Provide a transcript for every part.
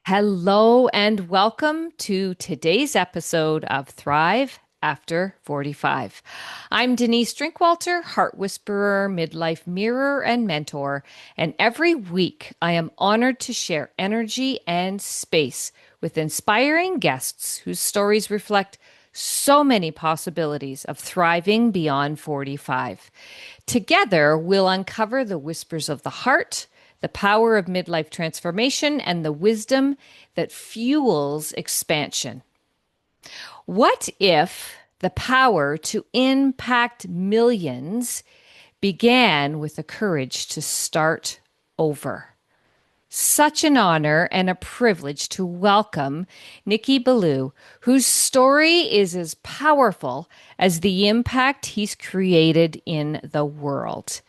Hello and welcome to today's episode of Thrive After 45. I'm Denise Drinkwalter, heart whisperer, midlife mirror, and mentor. And every week I am honored to share energy and space with inspiring guests whose stories reflect so many possibilities of thriving beyond 45. Together, we'll uncover the whispers of the heart, the power of midlife transformation, and the wisdom that fuels expansion. What if the power to impact millions began with the courage to start over? Such an honor and a privilege to welcome Nicky Billou, whose story is as powerful as the impact he's created in the world.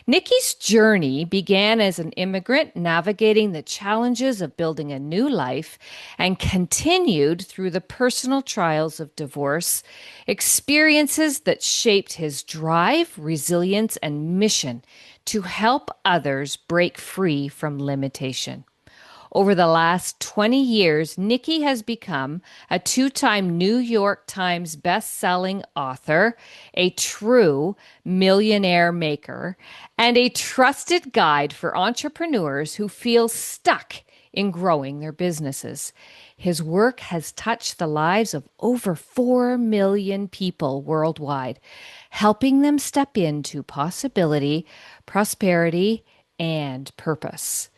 Nicky's journey began as an immigrant navigating the challenges of building a new life and continued through the personal trials of divorce, experiences that shaped his drive, resilience, and mission to help others break free from limitation. Over the last 20 years, Nicky has become a two-time New York Times best-selling author, a true millionaire maker, and a trusted guide for entrepreneurs who feel stuck in growing their businesses. His work has touched the lives of over 4 million people worldwide, helping them step into possibility, prosperity, and purpose.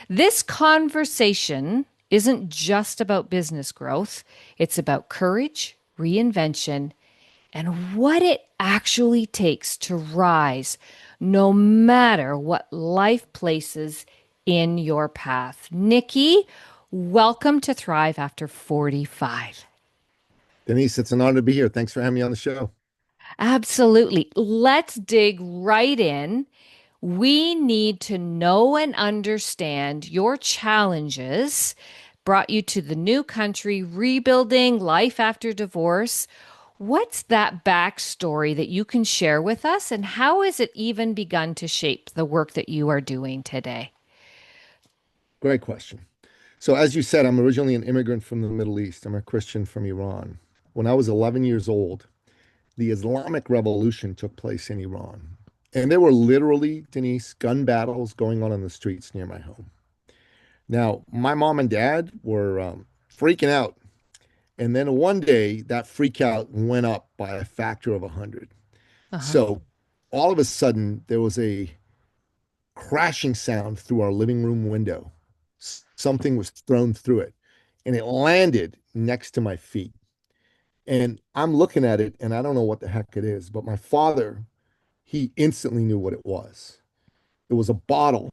This conversation isn't just about business growth, it's about courage, reinvention, and what it actually takes to rise no matter what life places in your path. Nikki, welcome to Thrive After 45. Denise, it's an honor to be here. Thanks for having me on the show. Absolutely. Let's dig right in. We need to know and understand your challenges brought you to the new country, rebuilding life after divorce. What's that backstory that you can share with us, and how has it even begun to shape the work that you are doing today? Great question. So, as you said, I'm originally an immigrant from the Middle East. I'm a Christian from Iran. When I was 11 years old, the Islamic Revolution took place in Iran. And there were literally, Denise, gun battles going on in the streets near my home. Now, my mom and dad were freaking out. And then one day, that freak out went up by a factor of 100. Uh-huh. So, all of a sudden, there was a crashing sound through our living room window. Something was thrown through it and it landed next to my feet. And I'm looking at it and I don't know what the heck it is, but my father, he instantly knew what it was. It was a bottle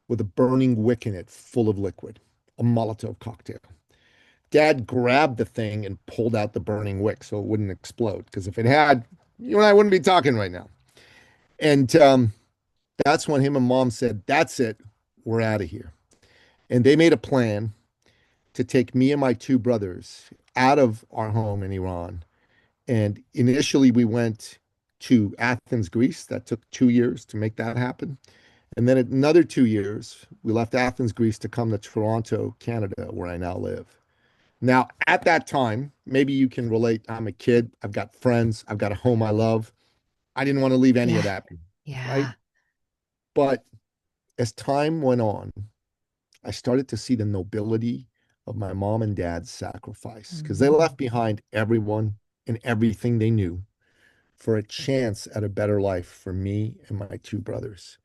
with a burning wick in it full of liquid, a Molotov cocktail. Dad grabbed the thing and pulled out the burning wick so it wouldn't explode. Because if it had, you and I wouldn't be talking right now. And that's when him and mom said, "That's it. We're out of here." And they made a plan to take me and my two brothers out of our home in Iran. And initially, we went to Athens, Greece. That took 2 years to make that happen. And then another 2 years, we left Athens, Greece to come to Toronto, Canada, where I now live. Now, at that time, maybe you can relate. I'm a kid. I've got friends. I've got a home I love. I didn't want to leave any of Yeah. that, right? Yeah. But as time went on, I started to see the nobility of my mom and dad's sacrifice because they Mm. left behind everyone and everything they knew for a chance at a better life for me and my two brothers.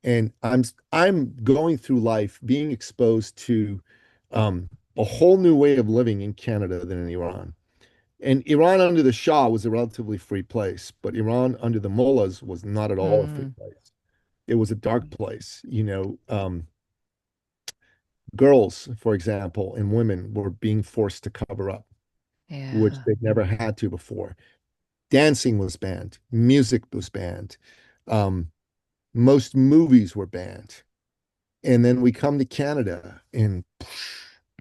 And I'm going through life being exposed to a whole new way of living in Canada than in Iran. And Iran under the Shah was a relatively free place, but Iran under the mullahs was not at all a free Mm. place. It was a dark place. Girls, for example, and women were being forced to cover up, which Yeah. they'd never had to before. Dancing was banned, music was banned, um, most movies were banned. And then we come to Canada and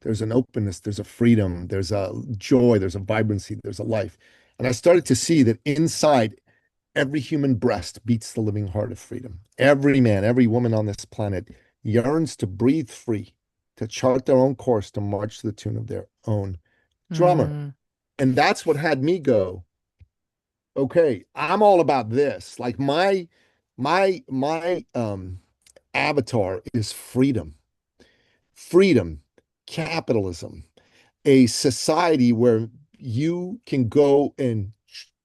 there's an openness, there's a freedom, there's a joy, there's a vibrancy, there's a life. And I started to see that inside every human breast beats the living heart of freedom. Every man, every woman on this planet yearns to breathe free, to chart their own course, to march to the tune of their own drummer. Mm, And that's what had me go, okay, I'm all about this. Like my avatar is freedom, freedom, capitalism, a society where you can go and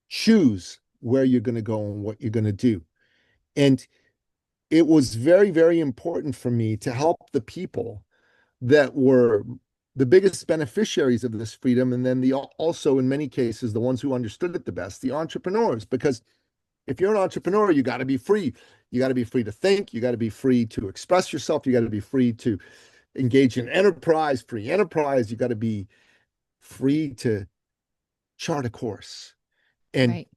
choose where you're going to go and what you're going to do. And it was very, very important for me to help the people that were the biggest beneficiaries of this freedom. And then also, in many cases, the ones who understood it the best, the entrepreneurs. Because if you're an entrepreneur, you got to be free. You got to be free to think. You got to be free to express yourself. You got to be free to engage in enterprise, free enterprise. You got to be free to chart a course. And right.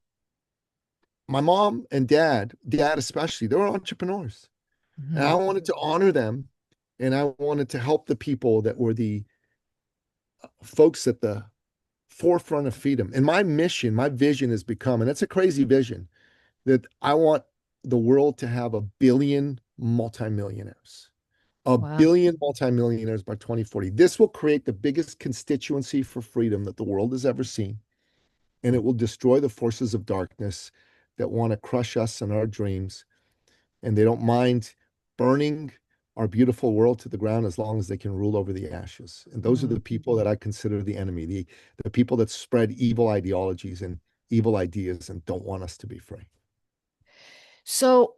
my mom and dad especially, they were entrepreneurs. And Hmm. I wanted to honor them, and I wanted to help the people that were the folks at the forefront of freedom. And my mission, my vision has become, and it's a crazy vision, that I want the world to have a billion multimillionaires. A Wow. billion multimillionaires by 2040. This will create the biggest constituency for freedom that the world has ever seen. And it will destroy the forces of darkness that want to crush us and our dreams. And they don't mind burning our beautiful world to the ground as long as they can rule over the ashes. And those are Mm. the people that I consider the enemy, the people that spread evil ideologies and evil ideas and don't want us to be free. So,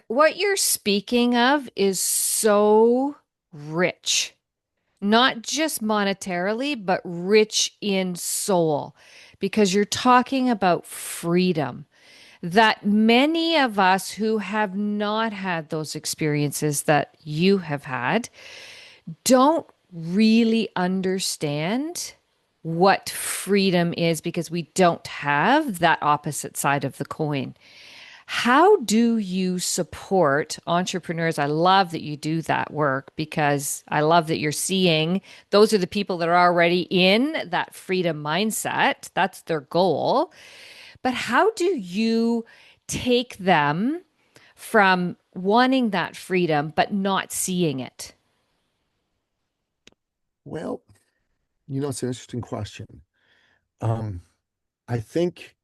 what you're speaking of is so rich, not just monetarily, but rich in soul, because you're talking about freedom that many of us who have not had those experiences that you have had don't really understand what freedom is because we don't have that opposite side of the coin. How do you support entrepreneurs? I love that you do that work because I love that you're seeing those are the people that are already in that freedom mindset. That's their goal. But how do you take them from wanting that freedom but not seeing it? Well, it's an interesting question. Um, I think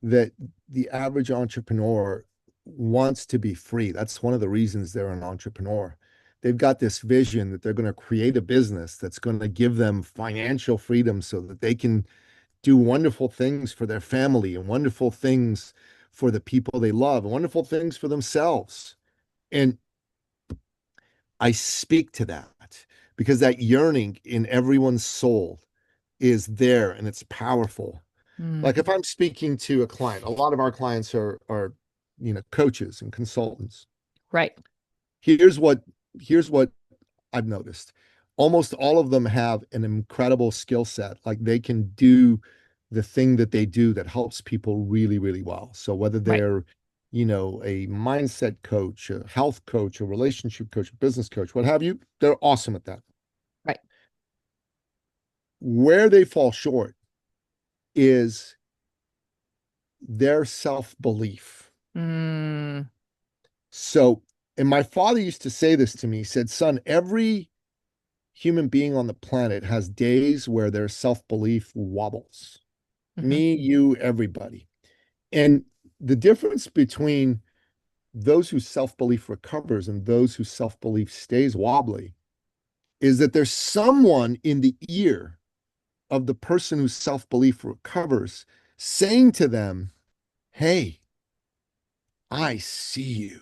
that the average entrepreneur wants to be free. That's one of the reasons they're an entrepreneur. They've got this vision that they're going to create a business that's going to give them financial freedom so that they can do wonderful things for their family and wonderful things for the people they love and wonderful things for themselves. And I speak to that because that yearning in everyone's soul is there and it's powerful. Mm, Like if I'm speaking to a client, a lot of our clients are coaches and consultants. right. Here's what here's what I've noticed. Almost all of them have an incredible skill set. Like they can do the thing that they do that helps people really, really well. So whether Right. they're, a mindset coach, a health coach, a relationship coach, a business coach, what have you, they're awesome at that. Right. Where they fall short is their self-belief. Mm, So, and my father used to say this to me. He said, son, every human being on the planet has days where their self-belief wobbles. mhm. Me, you, everybody. And the difference between those whose self-belief recovers and those whose self-belief stays wobbly is that there's someone in the ear of the person whose self-belief recovers saying to them, hey, I see you.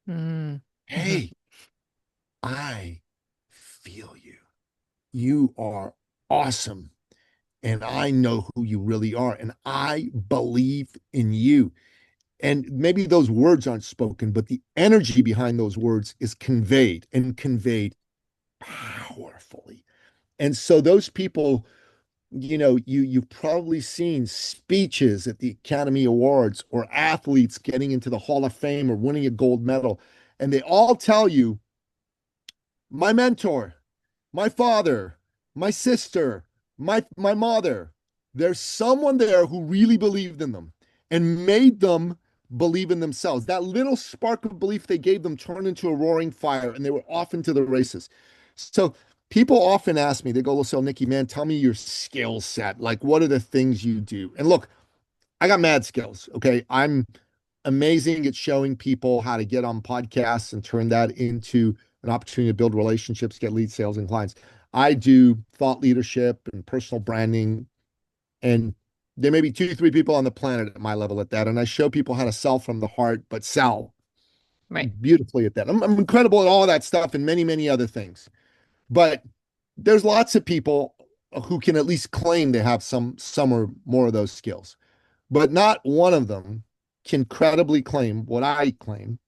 Mm, mhm. Hey, I feel you. You are awesome. And I know who you really are. And I believe in you. And maybe those words aren't spoken, but the energy behind those words is conveyed and conveyed powerfully. And so those people, you've probably seen speeches at the Academy Awards or athletes getting into the Hall of Fame or winning a gold medal. And they all tell you, my mentor, my father, my sister, my mother. There's someone there who really believed in them and made them believe in themselves. That little spark of belief they gave them turned into a roaring fire and they were off into the races. So people often ask me, they go, so Nicky, man, tell me your skill set. Like, what are the things you do? And look, I got mad skills. Okay. I'm amazing at showing people how to get on podcasts and turn that into an opportunity to build relationships, get lead sales and clients. I do thought leadership and personal branding. And there may be two, three people on the planet at my level at that. And I show people how to sell from the heart, but sell Right. beautifully at that. I'm incredible at all of that stuff and many, many other things. But there's lots of people who can at least claim they have some or more of those skills, but not one of them can credibly claim what I claim,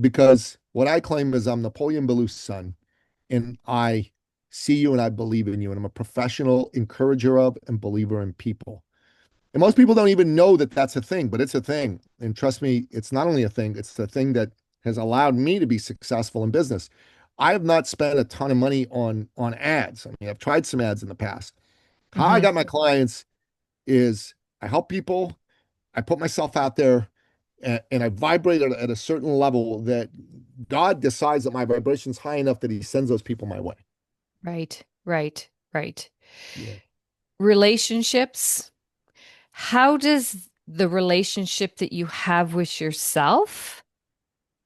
because what I claim is I'm Napoleon Billou's son, and I see you and I believe in you, and I'm a professional encourager of and believer in people. And most people don't even know that that's a thing, but it's a thing. And trust me, it's not only a thing, it's the thing that has allowed me to be successful in business. I have not spent a ton of money on ads. I mean, I've tried some ads in the past. How I Hmm. got my clients is I help people, I put myself out there, and I vibrate at a certain level that God decides that my vibration is high enough that he sends those people my way. Right. Right. Right. Yeah. Relationships. How does the relationship that you have with yourself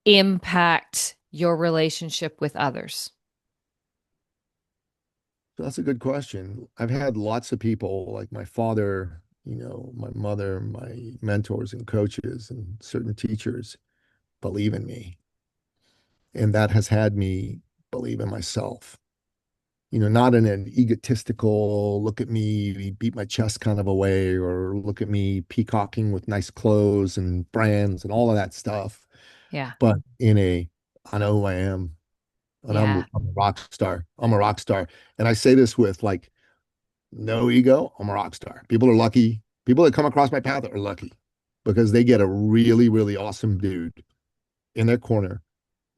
impact your relationship with others? So that's a good question. I've had lots of people like my father, my mother, my mentors and coaches and certain teachers believe in me. And that has had me believe in myself. Not in an egotistical, look at me, beat my chest kind of a way, or look at me peacocking with nice clothes and brands and all of that stuff, Yeah. but in a, I know who I am, and Yeah. I'm a rock star. I'm a rock star. And I say this with like no ego. I'm a rock star. People are lucky. People that come across my path are lucky because they get a really, really awesome dude in their corner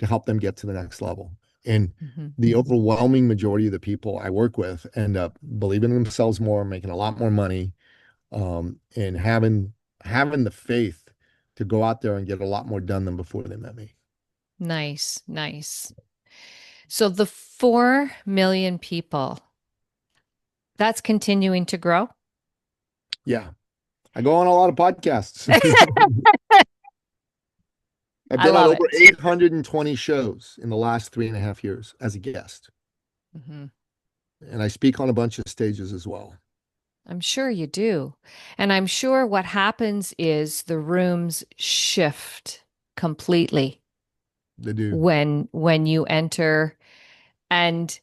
to help them get to the next level. And Hmm. the overwhelming majority of the people I work with end up believing in themselves more, making a lot more money, and having the faith to go out there and get a lot more done than before they met me. Nice. Nice. So the 4 million people, that's continuing to grow. Yeah. I go on a lot of podcasts. I've I been on love over it. 820 shows in the last 3.5 years as a guest. Hmm. And I speak on a bunch of stages as well. I'm sure you do. And I'm sure what happens is the rooms shift completely They do. when you enter, and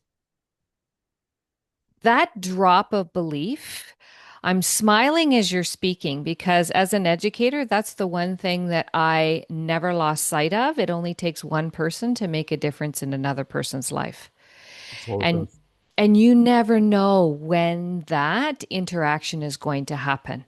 that drop of belief. I'm smiling as you're speaking because as an educator, that's the one thing that I never lost sight of. It only takes one person to make a difference in another person's life. That's all it And does. and you never know when that interaction is going to happen.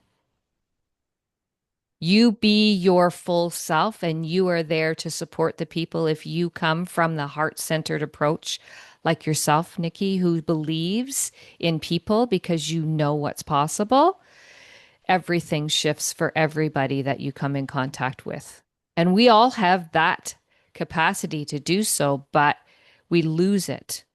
You be your full self, and you are there to support the people if you come from the heart-centered approach, like yourself, Nikki, who believes in people because you know what's possible. Everything shifts for everybody that you come in contact with. And we all have that capacity to do so, but we lose it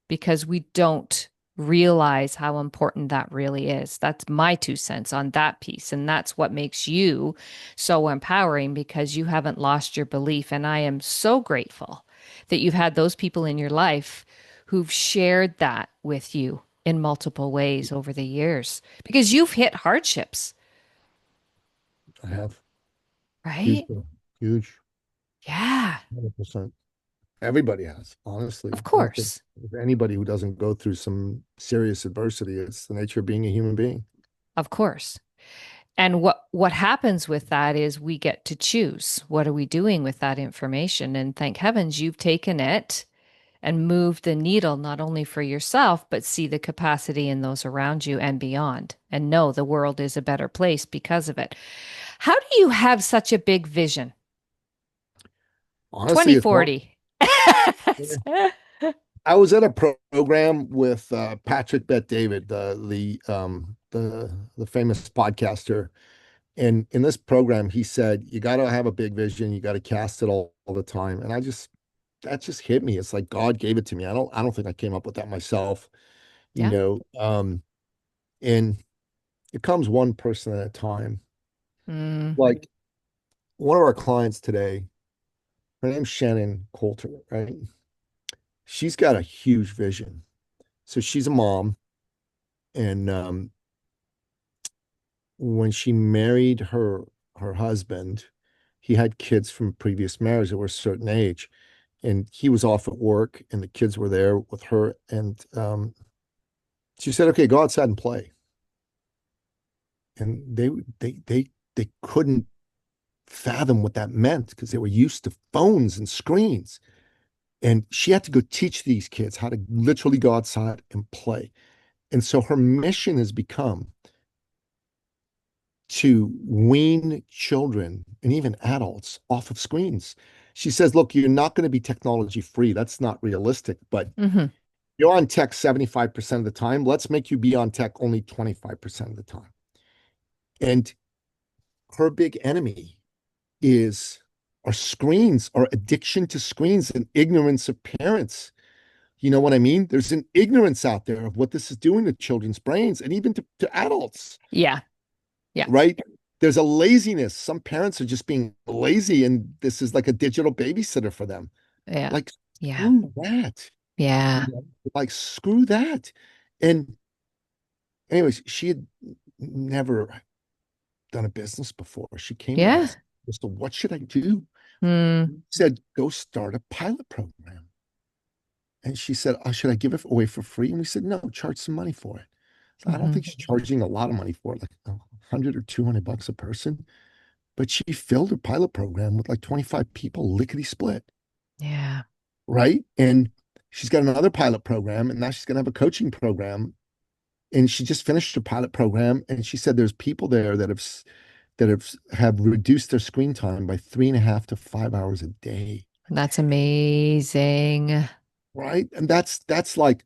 because we don't realize how important that really is. That's my 2 cents on that piece. And that's what makes you so empowering because you haven't lost your belief. And I am so grateful that you've had those people in your life who've shared that with you in multiple ways over the years because you've hit hardships, I have huge, right? huge, Yeah, 100%. Everybody has, honestly. of I don't think course. there's anybody who doesn't go through some serious adversity. It's the nature of being a human being. Of course. And what happens with that is we get to choose. What are we doing with that information? And thank heavens you've taken it and moved the needle not only for yourself, but see the capacity in those around you and beyond. And know the world is a better place because of it. How do you have such a big vision? Honestly, it's not. 2040. I was at a program with Patrick Bet David, the famous podcaster, and in this program, he said you got to have a big vision, you got to cast it all the time, and I just that just hit me. It's like God gave it to me. I don't think I came up with that myself, you Yeah. know. And it comes one person at a time. Mm, Like one of our clients today, her name's Shannon Coulter, right? She's got a huge vision. So she's a mom, and when she married her husband, he had kids from previous marriage that were a certain age, and he was off at work, and the kids were there with her, and she said, "Okay, go outside and play." And they couldn't fathom what that meant because they were used to phones and screens. And she had to go teach these kids how to literally go outside and play. And so her mission has become to wean children and even adults off of screens. She says, look, you're not going to be technology free. That's not realistic, but hmm you're on tech 75% of the time. Let's make you be on tech only 25% of the time. And her big enemy is our screens, our addiction to screens and ignorance of parents. You know what I mean? There's an ignorance out there of what this is doing to children's brains and even to adults, Yeah. Yeah. right? There's a laziness. Some parents are just being lazy, and this is like a digital babysitter for them. Yeah. Like, Yeah. screw that. Yeah. You know, like, screw that. And, anyways, she had never done a business before. She came to Yeah. us as to what should I do? Mm, Said, go start a pilot program. And she said, oh, should I give it away for free? And we said, no, charge some money for it. So I don't hmm think she's charging a lot of money for it, like 100 or 200 bucks a person. But she filled her pilot program with like 25 people, lickety split, Yeah. right? And she's got another pilot program, and now she's going to have a coaching program. And she just finished her pilot program, and she said there's people there that have reduced their screen time by 3.5 to 5 hours a day, That's amazing. right? And that's like,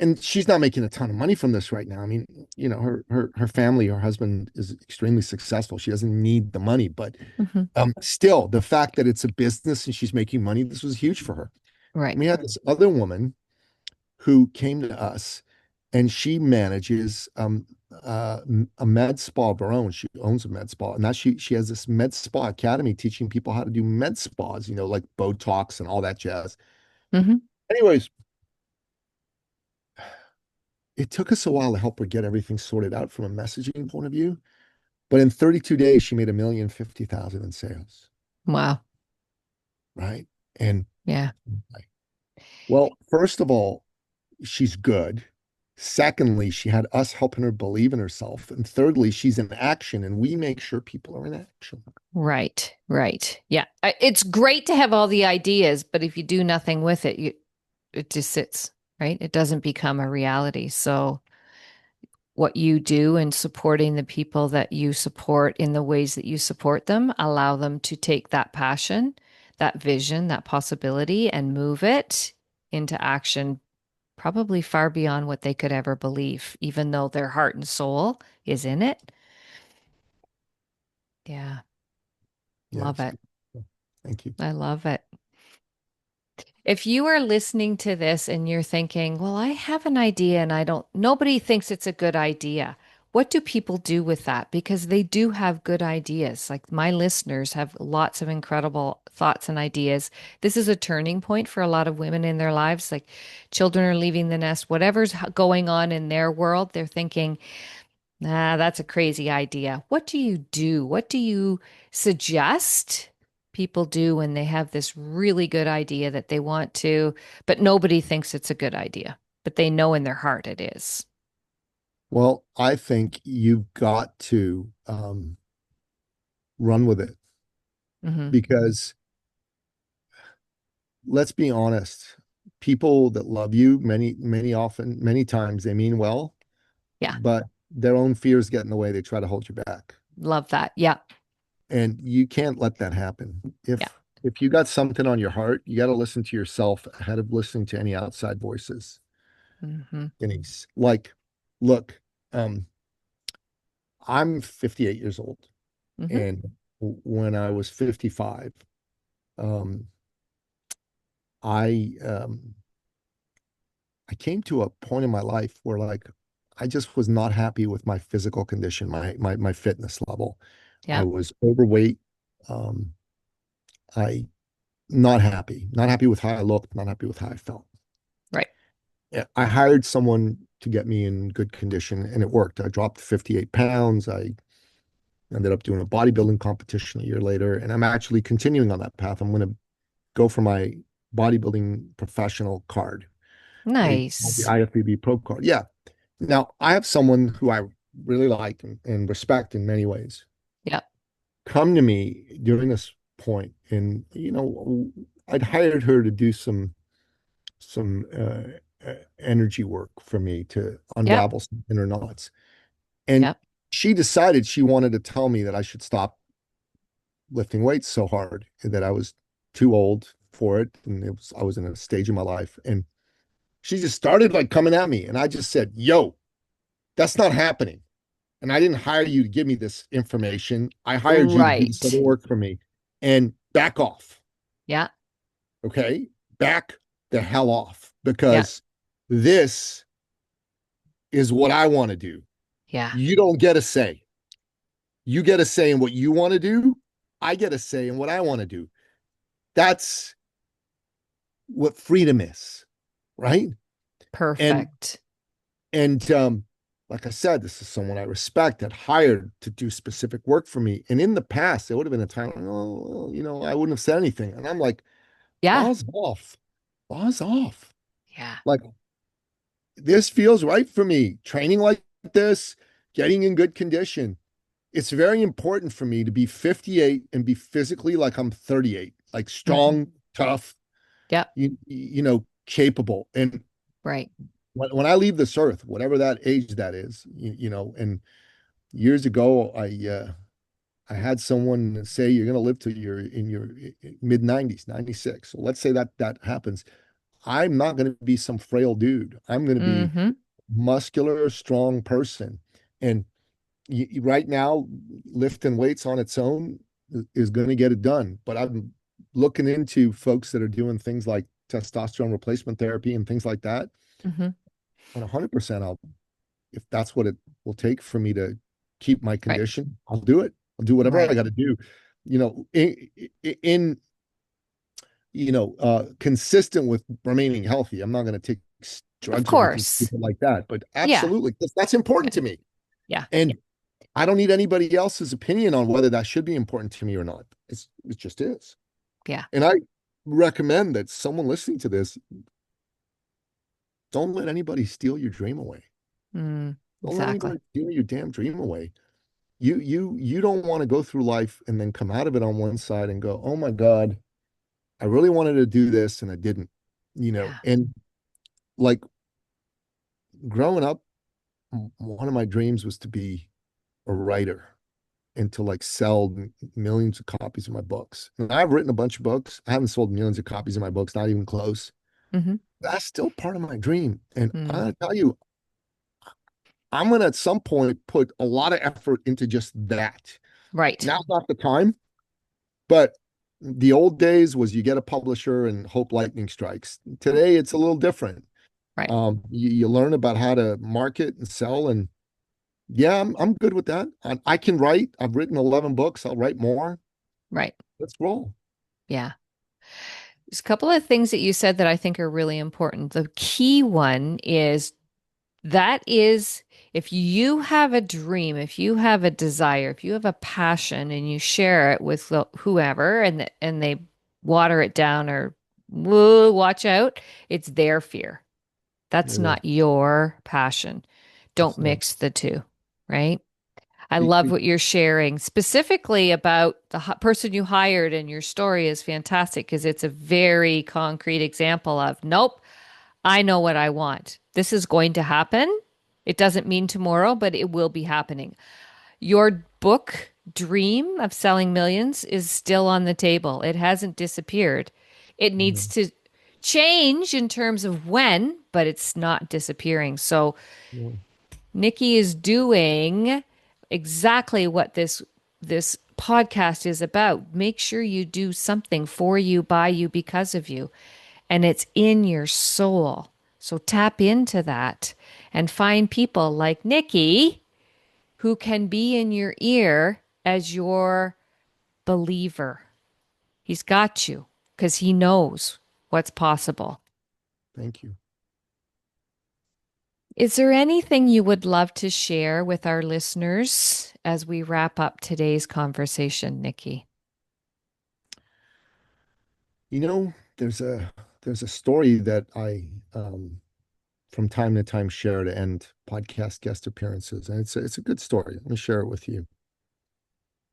and she's not making a ton of money from this right now. I mean, her family, her husband is extremely successful. She doesn't need the money, but hmm still, the fact that it's a business and she's making money, this was huge for her. Right. And we had this other woman who came to us, and she manages a med spa of her own. She owns a med spa, and now she has this med spa academy teaching people how to do med spas, like Botox and all that jazz. hmm Anyways, it took us a while to help her get everything sorted out from a messaging point of view. But in 32 days, she made 1,050,000 in sales, Wow. right? And Yeah. well, first of all, she's good. Secondly, she had us helping her believe in herself. And thirdly, she's in action, and we make sure people are in action. Right. Right. Yeah. It's great to have all the ideas, but if you do nothing with it, it just sits, right? It doesn't become a reality. So what you do and supporting the people that you support in the ways that you support them, allow them to take that passion, that vision, that possibility, and move it into action, probably far beyond what they could ever believe, even though their heart and soul is in it. Yeah, Yeah, love it's it. good. Thank you. I love it. If you are listening to this and you're thinking, well, I have an idea and nobody thinks it's a good idea. What do people do with that? Because they do have good ideas. Like my listeners have lots of incredible thoughts and ideas. This is a turning point for a lot of women in their lives. Like children are leaving the nest, whatever's going on in their world, they're thinking, nah, that's a crazy idea. What do you do? What do you suggest people do when they have this really good idea that they want to, but nobody thinks it's a good idea, but they know in their heart it is? Well, I think you've got to run with it Mm-hmm. because let's be honest, people that love you, many times they mean well, Yeah, but their own fears get in the way. They try to hold you back. love that. Yeah, And you can't let that happen. yeah. If you got something on your heart, you got to listen to yourself ahead of listening to any outside voices. Mm-hmm. Denise, like, look, um, I'm 58 years old, Mm-hmm. and when I was 55, um, I I came to a point in my life where like I just was not happy with my physical condition, my fitness level. I Yeah. was overweight. Um, I not happy with how I looked, not happy with how I felt. Right. Yeah, I hired someone to get me in good condition, and it worked. I dropped 58 pounds. I ended up doing a bodybuilding competition a year later, and I'm actually continuing on that path. I'm going to go for my bodybuilding professional card. It's called the Nice. IFBB Pro card. Yeah. Now, I have someone who I really like and respect in many ways Yeah. come to me during this point, and I'd hired her to do some energy work for me to Yep. unravel some inner knots. And Yep. she decided she wanted to tell me that I should stop lifting weights so hard, and that I was too old for it, and I was in a stage of my life, and she just started like coming at me, and I just said, "Yo, that's not happening." And I didn't hire you to give me this information. I hired you to do this other Right. work for me, and back off. Yeah. Okay. Back the hell off, Yeah. because this is what I want to do. Yeah. You don't get a say. You get a say in what you want to do. I get a say in what I want to do. That's what freedom is, right? And Perfect. and like I said, this is someone I respect that hired to do specific work for me. And in the past, there would have been a time, oh, well, I wouldn't have said anything. And I'm like, Yeah. balls off, balls off. Yeah. Like, this feels right for me. Training like this, getting in good condition. It's very important for me to be 58 and be physically like I'm 38, like Hmm. strong, tough, Yep. capable. And Right. when I leave this earth, whatever that age that is, and years ago, I had someone say you're going to live to your in your mid 90s, 96. So let's say that happens. I'm not going to be some frail dude. I'm going to be Hmm. muscular, strong person. And right now, lifting weights on its own is going to get it done. But I'm looking into folks that are doing things like testosterone replacement therapy and things like that. Hmm. And 100%, if that's what it will take for me to keep my Right. condition, I'll do it. I'll do whatever I Right. got to do. In consistent with remaining healthy. I'm not going to take Of drugs or anything course. stupid like that, but Yeah. absolutely, that's important Yeah. to me. Yeah. And I don't need anybody else's opinion on whether that should be important to me or not. It just is. Yeah. And I recommend that someone listening to this, don't let anybody steal your dream away. Don't let Exactly. anybody steal your damn dream away. You don't want to go through life and then come out of it on one side and go, "Oh my God, I really wanted to do this and I didn't." Yeah. And like growing up, one of my dreams was to be a writer and to like sell millions of copies of my books. And I've written a bunch of books. I haven't sold millions of copies of my books, not even close. Hmm. That's still part of my dream. And I Mm. gotta tell you, I'm gonna at some point put a lot of effort into just that. Right. Now's not the time, but the old days was you get a publisher and hope lightning strikes. Today it's a little different. Right. You learn about how to market and sell, and yeah, I'm good with that. I can write. I've written 11 books. I'll write more. Right. Let's roll. Yeah. There's a couple of things that you said that I think are really important. The key one is that is if you have a dream, if you have a desire, if you have a passion and you share it with whoever and they water it down or whoa, watch out, it's their fear. That's It is. not your passion. Don't It's not. mix the two, right? I Be, love be, what you're sharing specifically about the person you hired, and your story is fantastic because it's a very concrete example of nope, I know what I want. This is going to happen. It doesn't mean tomorrow, but it will be happening. Your book dream of selling millions is still on the table. It hasn't disappeared. It needs to change in terms of when, but it's not disappearing. So yeah, Nikki is doing exactly what this podcast is about. Make sure you do something for you, by you, because of you. and it's in your soul. So tap into that and find people like Nikki who can be in your ear as your believer. He's got you because he knows what's possible. Thank you. Is there anything you would love to share with our listeners as we wrap up today's conversation, Nikki? There's a story that I from time to time share to end podcast guest appearances, and it's a good story. Let me share it with you.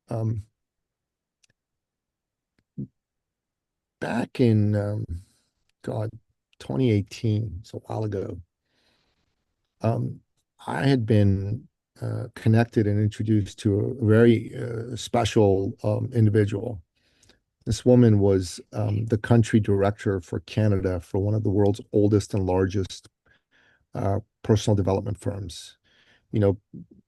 Um, Back in God, 2018, it's a while ago. Um, I had been connected and introduced to a very special individual. This woman was the country director for Canada for one of the world's oldest and largest personal development firms. You know,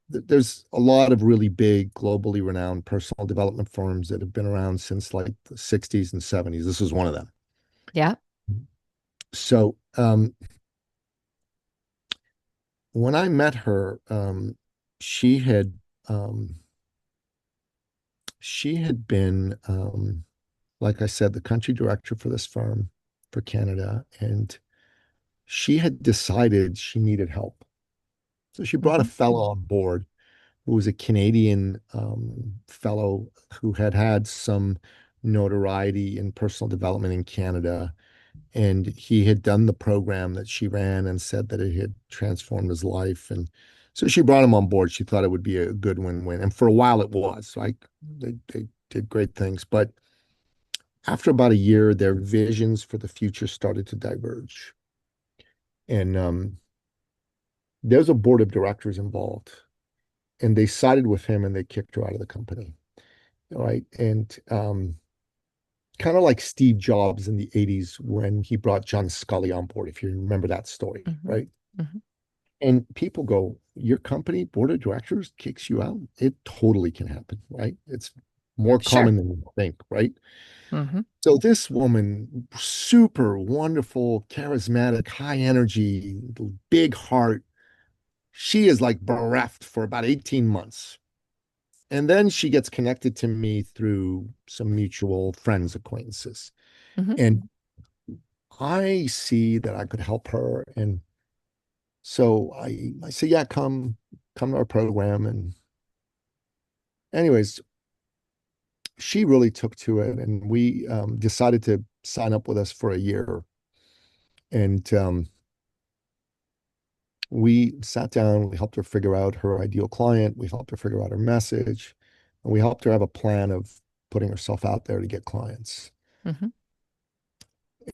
there's a lot of really big, globally renowned personal development firms that have been around since like the 60s and 70s. This was one of them. Yeah. So when I met her, she had um, she had been, like I said, the country director for this firm for Canada, and she had decided she needed help. So she brought a Hmm. fellow on board who was a Canadian fellow who had had some notoriety in personal development in Canada. And he had done the program that she ran and said that it had transformed his life. And so she brought him on board. She thought it would be a good win-win. And for a while it was. Like they did great things. But after about a year, their visions for the future started to diverge. And there's a board of directors involved. And they sided with him and they kicked her out of the company. All right. And kind of like Steve Jobs in the 80s when he brought John Scully on board, if you remember that story, Hmm. right? Hmm. And people go, your company board of directors kicks you out? It totally can happen, right? It's more Sure. common than you think, right? Hmm. So this woman, super wonderful, charismatic, high energy, big heart, she is like bereft for about 18 months. And then she gets connected to me through some mutual friends, acquaintances. Hmm. And I see that I could help her. And so I say, yeah, come to our program. And anyways, she really took to it, and we decided to sign up with us for a year. And we sat down, we helped her figure out her ideal client, we helped her figure out her message, and we helped her have a plan of putting herself out there to get clients. Hmm.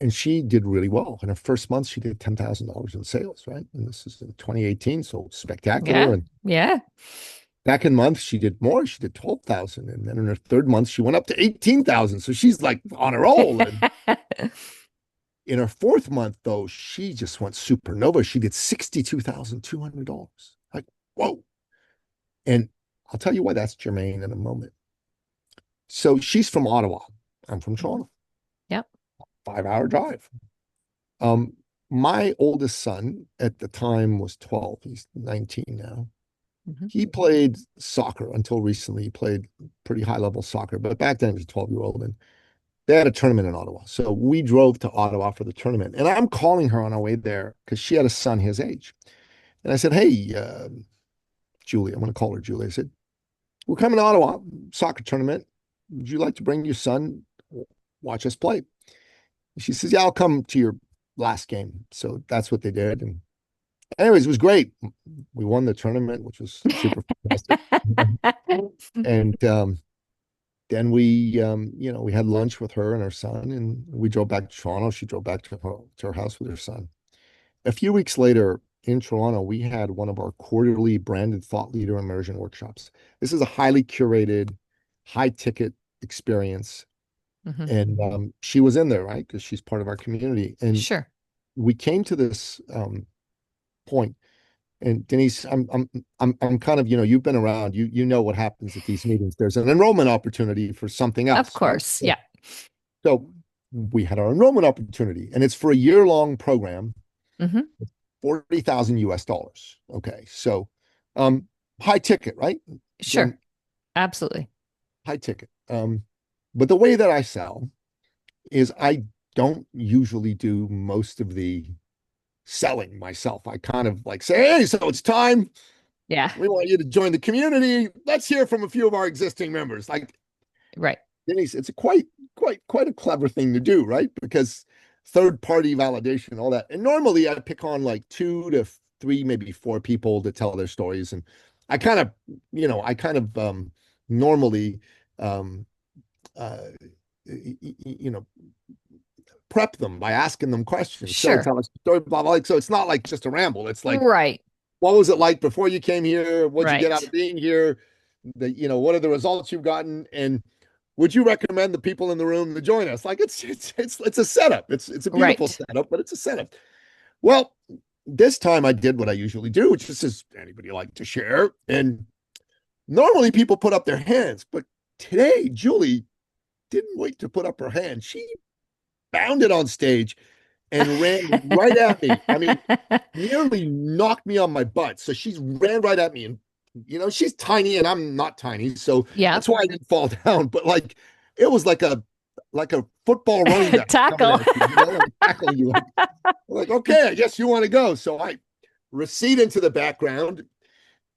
And she did really well. In her first month, she did $10,000 in sales, right? And this is in 2018, so spectacular. Yeah. And Yeah. second month, she did more. She did 12,000. And then in her third month, she went up to 18,000. So she's like on a roll. And in her fourth month, though, she just went supernova. She did $62,200. Like, whoa. And I'll tell you why that's germane in a moment. So she's from Ottawa. I'm from Hmm. Toronto, Yep. 5 hour drive. Um, my oldest son at the time was 12. He's 19 now. Hmm. He played soccer until recently. He played pretty high level soccer, but back then he was a 12-year-old and they had a tournament in Ottawa. So we drove to Ottawa for the tournament. And I'm calling her on our way there because she had a son his age. And I said, hey, Julie, I'm going to call her Julie. I said, we're coming to Ottawa, soccer tournament. Would you like to bring your son, watch us play? She says, yeah, I'll come to your last game. So that's what they did. And anyways, it was great. We won the tournament, which was super fantastic. And then we had lunch with her and her son, and we drove back to Toronto. She drove back to her house with her son. A few weeks later in Toronto, we had one of our quarterly branded thought leader immersion workshops. This is a highly curated, high ticket experience. Hmm. And she was in there, right? Because she's part of our community. And Sure. we came to this point. And Denise, I'm kind of, you've been around, you know what happens at these meetings. There's an enrollment opportunity for something Of else, right? course. Yeah. So we had our enrollment opportunity, and it's for a year-long program, Hmm. 40,000 US dollars. Okay. So, um, high ticket, right? Sure. Going Absolutely. high ticket. But the way that I sell is I don't usually do most of the selling myself. I kind of like say, hey, so it's time. Yeah. We want you to join the community. Let's hear from a few of our existing members. Like Right. Denise, it's a quite a clever thing to do, right? Because third party validation, all that. And normally I pick on like two to three, maybe four people to tell their stories. And I kind of, I kind of normally um uh you know prep them by asking them questions. So Sure. tell us a story, blah, blah. Like, so it's not like just a ramble. It's like, Right. what was it like before you came here? What'd you get out of Right. being here? What are the results you've gotten? And would you recommend the people in the room to join us? Like it's a setup. It's a beautiful Right. setup, but it's a setup. Well, this time I did what I usually do, which is, does anybody like to share? And normally people put up their hands, but today Julie didn't wait to put up her hand. She bounded on stage and ran right at me. I mean, nearly knocked me on my butt. So she ran right at me. And, she's tiny and I'm not tiny. So Yeah. that's why I didn't fall down. But like, it was like a football running back coming Tackle. at you, and tackling you. Like, okay, I guess you want to go. So I recede into the background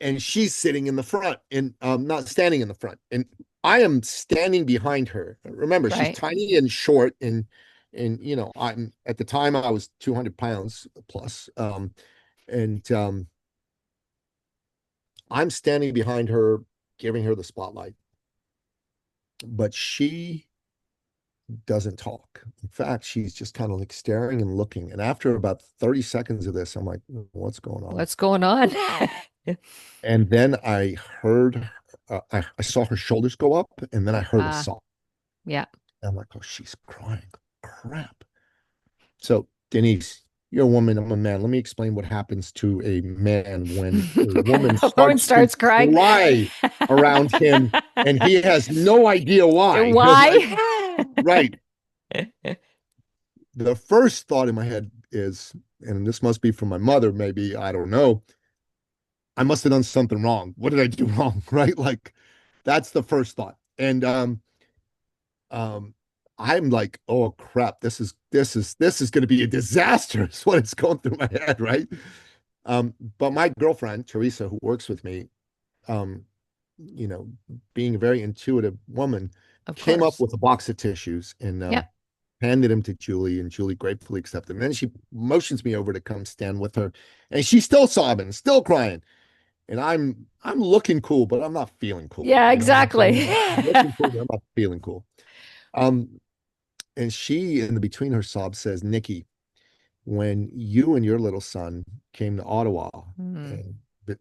and she's sitting in the front and not standing in the front. And I am standing behind her. Remember, she's Right. tiny and short and I'm at the time I was 200 pounds plus. And I'm standing behind her, giving her the spotlight, but she doesn't talk. In fact, she's just kind of like staring and looking. And after about 30 seconds of this, I'm like, what's going on? What's going on? And then I heard, I saw her shoulders go up, and then I heard a Ah, sob. yeah. I'm like, oh, she's crying. Crap. So, Denise, you're a woman, I'm a man. Let me explain what happens to a man when a woman A woman starts to starts crying. cry around him and he has no idea why. Like, Why? right. The first thought in my head is, and this must be from my mother, maybe, I don't know. I must have done something wrong. What did I do wrong? Right? Like, that's the first thought. And um I'm like, oh crap, this is going to be a disaster is what it's going through my head, right? But my girlfriend Teresa, who works with me, um you know being a very intuitive woman, Of came up course. with a box of tissues and Yep. handed them to Julie, and Julie gratefully accepted them. And then she motions me over to come stand with her, and she's still sobbing, still crying, and I'm looking cool, but I'm not feeling cool. Yeah, You know what I'm exactly. saying? I'm looking cool, but I'm not feeling cool. um and she, in the between her sobs, says, Nicky, when you and your little son came to Ottawa Hmm. and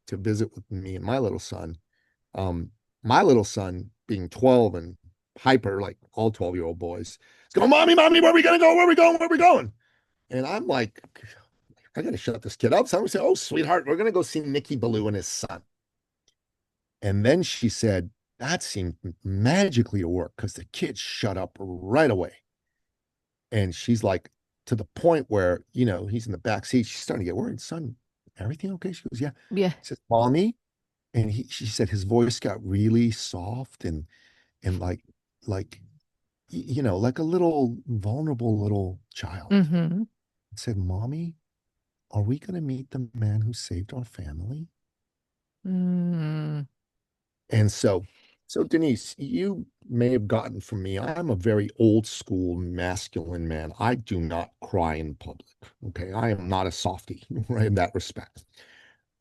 to visit with me and um, my little son, being 12 and hyper, like all 12-year-old boys, is going, Mommy, Mommy, where are we going to go? Where are we going? Where are we going? And I'm like, I got to shut this kid up. So I'm going to say, oh, sweetheart, we're going to go see Nicky Billou and his son. And then she said, that seemed magically to work because the kid shut up right away. And she's like, to the point where, he's in the back seat. She's starting to get worried. Son, everything okay? She goes, yeah. Yeah. He says, Mommy. And she said his voice got really soft and like a little vulnerable little child. Hmm. I said, Mommy, are we going to meet the man who saved our family? Mm. And so Denise, you may have gotten from me, I'm a very old school masculine man. I do not cry in public. Okay. I am not a softie, right, in that respect.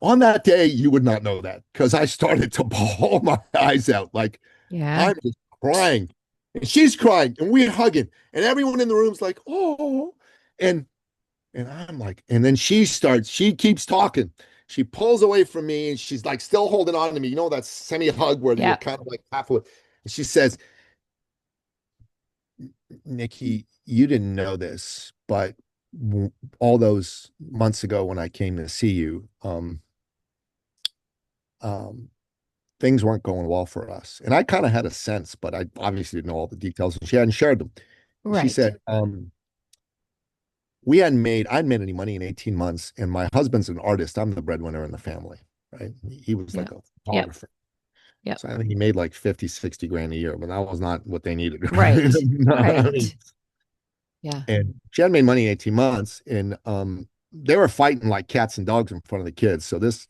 On that day, you would not know that because I started to bawl my eyes out. Like, Yeah. I'm just crying. And she's crying and we're hugging. And everyone in the room's like, oh. And and I'm like, and then she keeps talking. She pulls away from me and she's like still holding on to me. You know, that semi-hug where you're Yeah. kind of like halfway. And she says, Nicky, you didn't know this, but all those months ago when I came to see you, um, things weren't going well for us. And I kind of had a sense, but I obviously didn't know all the details and she hadn't shared them. She Right. said, I'd made any money in 18 months, and my husband's an artist. I'm the breadwinner in the family, right? He was like Yep. a Yep. photographer. Yep. So I think he made like 50, 60 grand a year, but that was not what they needed. Right. I mean, Right. Yeah. and she had made money in 18 months, and they were fighting like cats and dogs in front of the kids. So this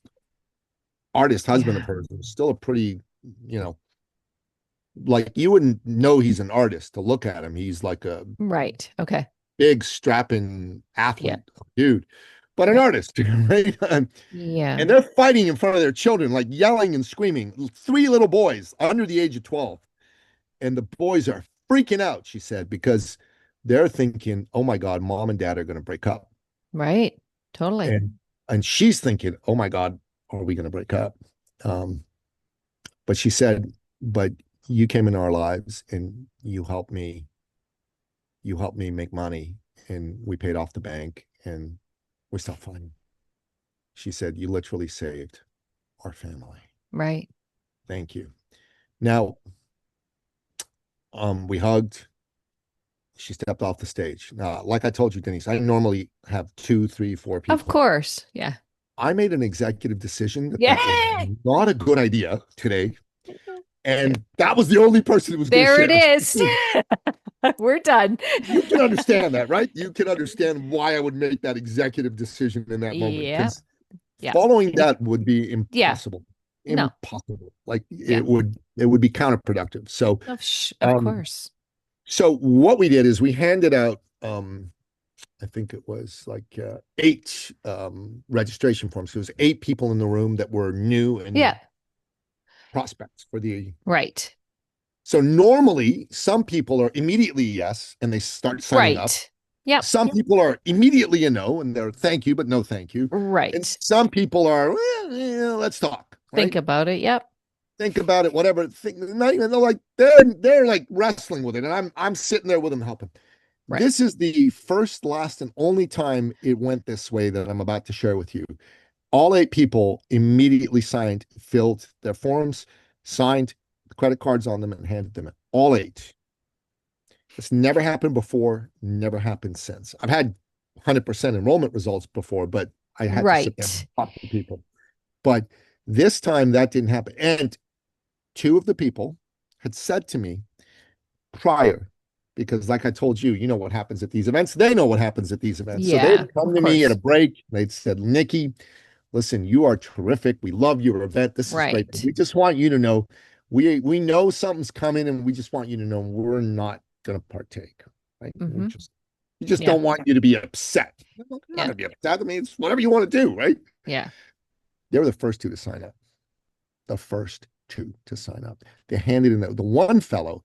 artist husband of Yeah. hers was still a pretty, you know, like you wouldn't know he's an artist to look at him. He's like a Right. Okay. big strapping Yeah. athlete dude, but an Yep. artist, right? Yeah. And they're fighting in front of their children, like yelling and screaming. Three little boys under the age of 12. And the boys are freaking out, she said, because they're thinking, oh my God, mom and dad are going to break up. Right. Totally. And she's thinking, oh my God, are we going to break up? Um, but she said, but you came into our lives and you helped me make money and we paid off the bank and we stopped fighting. She said, you literally saved our family. Right. Thank you. Now, we hugged. She stepped off the stage. Now, like I told you, Denise, I normally have two, three, four Of people. course. Yeah. I made an executive decision that Yeah. that was not a good idea today. Yeah. And that was the only person who was going to There it share. is. We're done. You can understand that, right? You can understand why I would make that executive decision in that moment Yeah. because Yeah. following And that would be yeah. impossible. No. Impossible. Like Yeah. it would be counterproductive. So Of um course. so what we did is we handed out I think it was like eight registration forms. So there was eight people in the room that were new Yeah. and prospects for the. Right. So normally, some people are immediately yes and they start signing up. Right. Yep. Some people are immediately a no and they're thank you, but no thank you. And Right. some people are, well, yeah, let's talk, Think right? about it. Yep. Think about it, whatever. Think, not even they're like they're like wrestling with it, and I'm sitting there with them helping. Right. This is the first, last, and only time it went this way that I'm about to share with you. All eight people immediately signed, filled their forms, signed the credit cards on them, and handed them in. All eight. It's never happened before, never happened since. I've had 100% enrollment results before, but I had to sit there and Right. talk to people. But this time that didn't happen. And two of the people had said to me prior, because like I told you, you know what happens at these events. They know what happens at these events. So they Yeah. would come Of to me at a course. break. They'd said, Nikki, listen, you are terrific. We love your event. This is great. But Right. we just want you to know we know something's coming and we just want you to know we're not going to partake. Right? Mm-hmm. We just Yeah. don't want you to be upset. I'm not going Yeah. to be upset. I mean, it's whatever you want to do, right? Yeah. They were the first two to sign up. The first two to sign up. They handed in the one fellow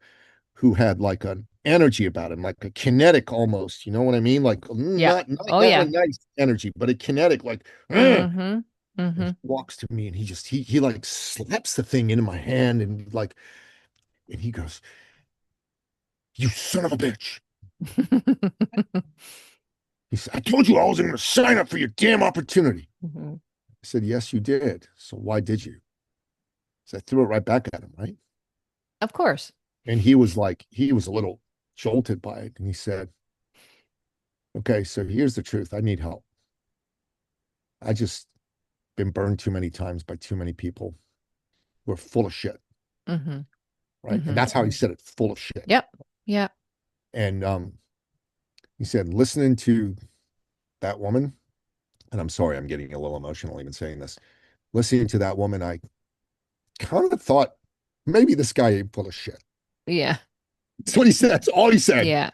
who had like an energy about him, like a kinetic almost. You know what I mean? Like Yeah. Oh not a yeah. nice energy, but a kinetic, like Mm-hmm. and Mm-hmm. he walks to me and he like slaps the thing into my hand and like and he goes, "You son of a bitch." He said, "I told you I wasn't going to sign up for your damn opportunity." hmm I said, "Yes, you did. So why did you?" So I threw it right back at him, right? Of course. And he was like, he was a little jolted by it. And he said, "Okay, so here's the truth. I need help. I just been burned too many times by too many people. We're full of shit." Mm-hmm. Right. And Mm-hmm. that's how he said it, full of shit. Yep. Yep. And he said, listening to that woman, and I'm sorry, I'm getting a little emotional even saying this. Listening to that woman, I kind of thought maybe this guy ain't full of shit. Yeah. That's what he said. That's all he said. Yeah.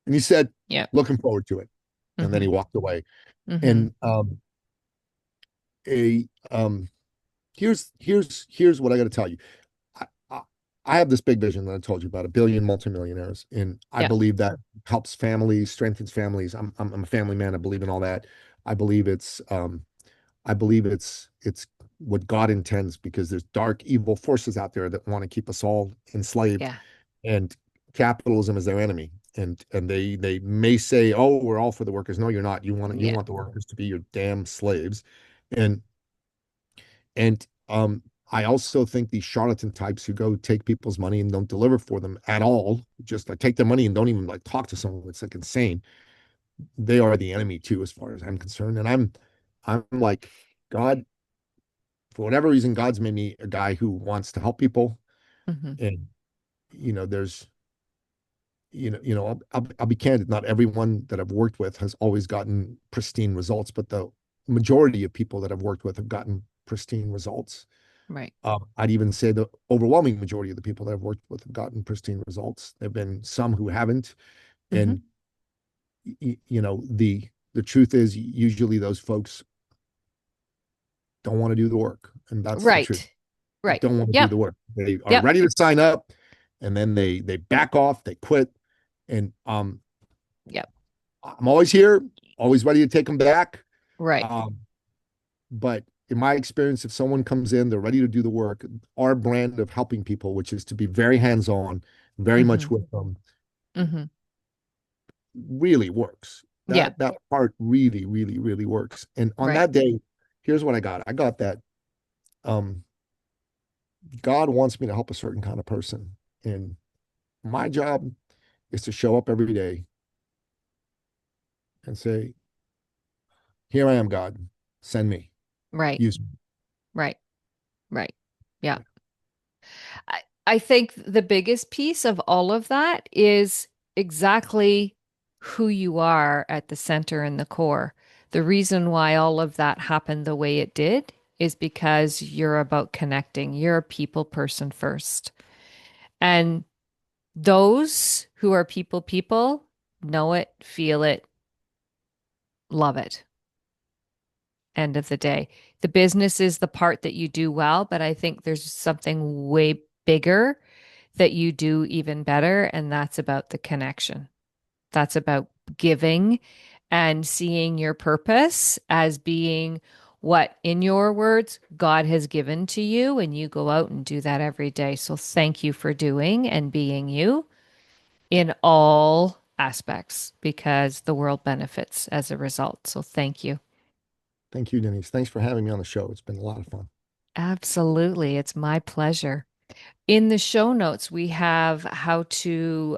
And he said, Yeah. looking forward to it. And then Mm-hmm. he walked away. Mm-hmm. And a here's what I got to tell you. I, I I have this big vision that I told you about, 1 billion multimillionaires, and I Yeah. believe that helps families, strengthens families. I'm a family man. I believe in all that. I believe it's what God intends because there's dark, evil forces out there that want to keep us all enslaved, Yeah. and capitalism is their enemy. And they may say, "Oh, we're all for the workers." No, you're not. You Yeah. want the workers to be your damn slaves, and and I also think these charlatan types who go take people's money and don't deliver for them at all, just like take their money and don't even like talk to someone, it's like insane. They are the enemy too, as far as I'm concerned. And I'm like, God, for whatever reason, God's made me a guy who wants to help people. Hmm. And there's I'll be candid. Not everyone that I've worked with has always gotten pristine results, but the majority of people that I've worked with have gotten pristine results. Right. I'd even say the overwhelming majority of the people that I've worked with have gotten pristine results. There've been some who haven't, Hmm. and the truth is usually those folks don't want to do the work, and that's the truth. Right. Right. Don't want to do Yep. the work. They are Yep. ready to sign up, and then they back off, they quit, and Yep. I'm always here, always ready to take them back. Right. Um, but in my experience, if someone comes in, they're ready to do the work, our brand of helping people, which is to be very hands-on, very much Hmm. with them, Hmm. really works. Yeah. That part really, really, really works. And on Right. that day, here's what I got. I got that um, God wants me to help a certain kind of person. And my job is to show up every day and say, here I am, God, send me, Right. use me. Right. Right. Yeah. I think the biggest piece of all of that is exactly who you are at the center and the core. The reason why all of that happened the way it did is because you're about connecting. You're a people person first. And those who are people know it, feel it, love it. End of the day. The business is the part that you do well, but I think there's something way bigger that you do even better, and that's about the connection. That's about giving and seeing your purpose as being what, in your words, God has given to you, and you go out and do that every day. So thank you for doing and being you in all aspects because the world benefits as a result. So thank you. Thank you, Denise. Thanks for having me on the show. It's been a lot of fun. Absolutely. It's my pleasure. In the show notes, we have how to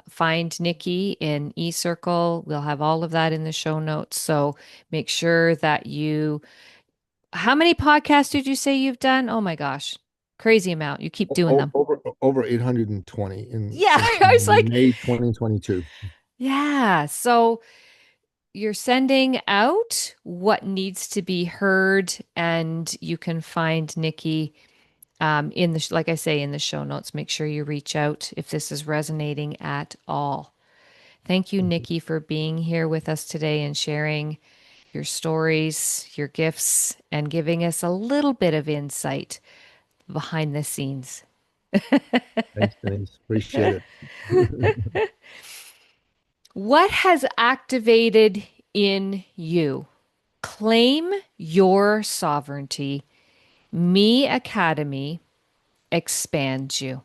find Nikki in eCircle. We'll have all of that in the show notes. So make sure that you. How many podcasts did you say you've done? Oh my gosh, crazy amount. You keep doing them. Over 820 Yeah, since I was like, May 2022. yeah. So you're sending out what needs to be heard, and you can find Nikki in the, like I say, in the show notes. Make sure you reach out if this is resonating at all. Thank you, Thank you. Nikki, for being here with us today and sharing your stories, your gifts, and giving us a little bit of insight behind the scenes. Thanks, Denise. Appreciate it. What has activated in you? Claim your sovereignty. Me Academy expands you.